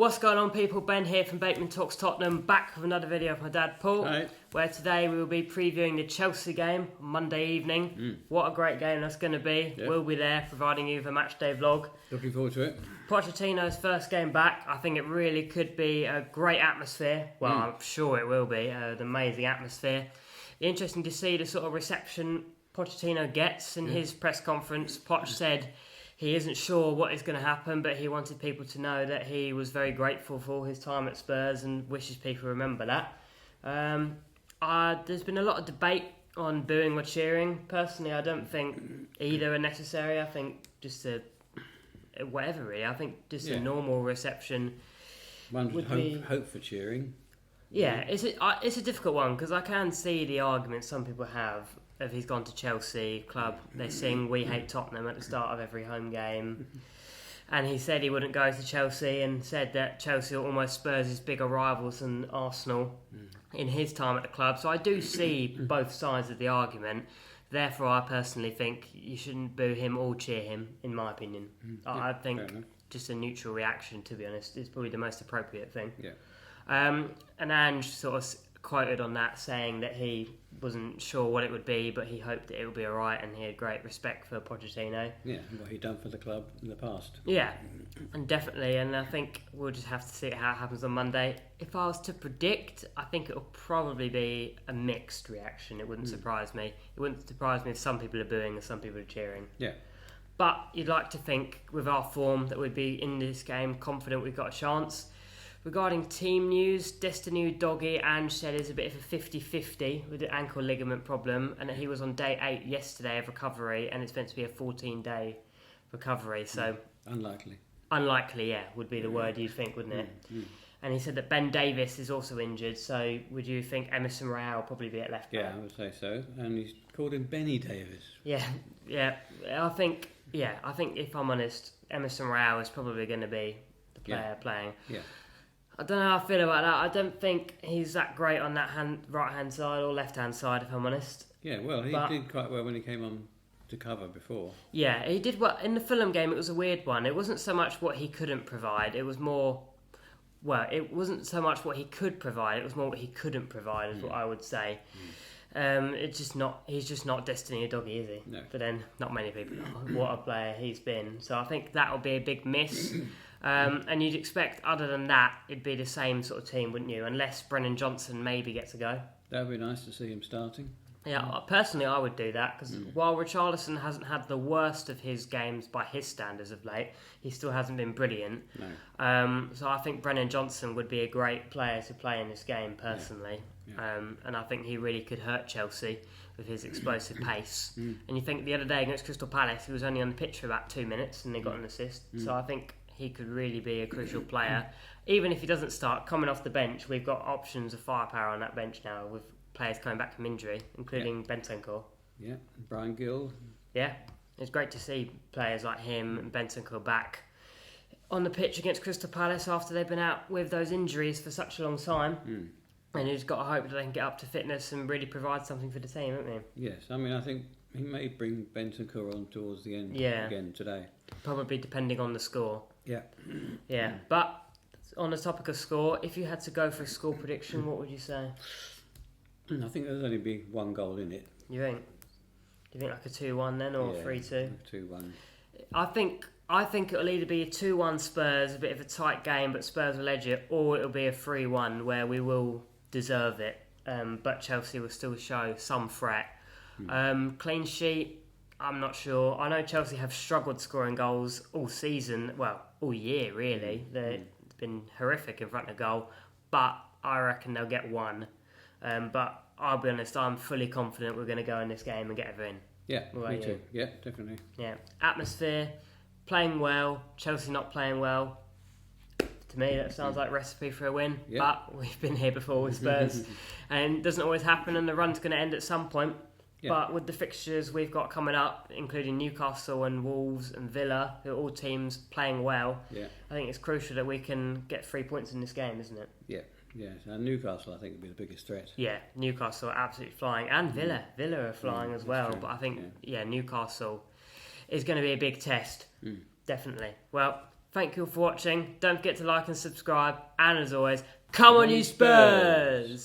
What's going on, people? Ben here from Bateman Talks Tottenham, back with another video of my dad Paul. Hi. Where today we will be previewing the Chelsea game on Monday evening. What a great game that's going to be. Yeah. We'll be there providing you with a Matchday vlog. Looking forward to it. Pochettino's first game back. I think it really could be a great atmosphere. Well, I'm sure it will be an amazing atmosphere. Interesting to see the sort of reception Pochettino gets in his press conference. Poch said he isn't sure what is going to happen, but he wanted people to know that he was very grateful for all his time at Spurs and wishes people remember that. There's been a lot of debate on booing or cheering. Personally, I don't think either are necessary. I think just whatever really. I think just a normal reception One would hope for cheering. Yeah, it's a difficult one because I can see the argument some people have of he's gone to Chelsea club. They sing "We Hate Tottenham" at the start of every home game, and he said he wouldn't go to Chelsea and said that Chelsea are almost Spurs' bigger rivals than Arsenal in his time at the club. So I do see both sides of the argument. Therefore, I personally think you shouldn't boo him or cheer him. In my opinion, I think just a neutral reaction, to be honest, is probably the most appropriate thing. Yeah. And Ange sort of quoted on that, saying that he wasn't sure what it would be, but he hoped that it would be alright, and he had great respect for Pochettino. Yeah, and what he'd done for the club in the past. Yeah, and definitely, and I think we'll just have to see how it happens on Monday. If I was to predict, I think it'll probably be a mixed reaction. It wouldn't surprise me. It wouldn't surprise me if some people are booing and some people are cheering. Yeah. But you'd like to think, with our form, that we'd be in this game confident we've got a chance. Regarding team news, Destiny Doggy Ange said is a bit of a 50-50 with the ankle ligament problem, and that he was on day 8 yesterday of recovery, and it's meant to be a 14-day recovery. So unlikely, yeah, would be the word you'd think, wouldn't it? And he said that Ben Davies is also injured. So would you think Emerson Royale will probably be at left back? Yeah, I would say so. And he's called him Benny Davis. Yeah. I think if I'm honest, Emerson Royale is probably going to be the player playing. Yeah. I don't know how I feel about that. I don't think he's that great on that right-hand side or left-hand side, if I'm honest. Yeah, well, he did quite well when he came on to cover before. Yeah, he did well. In the Fulham game, it was a weird one. It wasn't so much what he couldn't provide. It was more... Well, it wasn't so much what he could provide. It was more what he couldn't provide, is what I would say. He's just not Destiny Doggy, is he? No. But then, not many people know what a player he's been. So I think that will be a big miss. And you'd expect, other than that, it'd be the same sort of team, wouldn't you? Unless Brennan Johnson maybe gets a go. That would be nice to see him starting. Yeah, personally I would do that, because while Richarlison hasn't had the worst of his games by his standards of late, he still hasn't been brilliant. No. So I think Brennan Johnson would be a great player to play in this game, personally. Yeah. And I think he really could hurt Chelsea with his explosive pace. And you think the other day against Crystal Palace, he was only on the pitch for about 2 minutes and they got an assist. So I think he could really be a crucial player. Even if he doesn't start, coming off the bench, we've got options of firepower on that bench now with players coming back from injury, including Bentancur. Yeah, Brian Gill. Yeah, it's great to see players like him and Bentancur back on the pitch against Crystal Palace after they've been out with those injuries for such a long time. And you've got to hope that they can get up to fitness and really provide something for the team, haven't they? Yes, I mean, I think he may bring Bentancur on towards the end again today. Probably depending on the score. Yeah. But on the topic of score, if you had to go for a score prediction, what would you say? I think there's only be one goal in it. You think? Do you think like a 2-1 then, or 3-2? 2-1. I think it'll either be a 2-1 Spurs, a bit of a tight game, but Spurs will edge it, or it'll be a 3-1 where we will deserve it, but Chelsea will still show some threat. Clean sheet, I'm not sure. I know Chelsea have struggled scoring goals all season, well, all year really. They've been horrific in front of goal, but I reckon they'll get one. But I'll be honest, I'm fully confident we're going to go in this game and get a win. Yeah, me too. Yeah, definitely. Yeah, atmosphere, playing well, Chelsea not playing well. To me, that sounds like a recipe for a win. Yeah. But we've been here before with Spurs, and it doesn't always happen, and the run's going to end at some point. Yeah. But with the fixtures we've got coming up, including Newcastle and Wolves and Villa, who are all teams playing well, I think it's crucial that we can get 3 points in this game, isn't it? Yeah. Yes, and Newcastle I think would be the biggest threat. Yeah, Newcastle are absolutely flying, and Villa are flying as well. True. But I think Newcastle is going to be a big test, definitely. Well, Thank you all for watching. Don't forget to like and subscribe. And as always, come on you Spurs!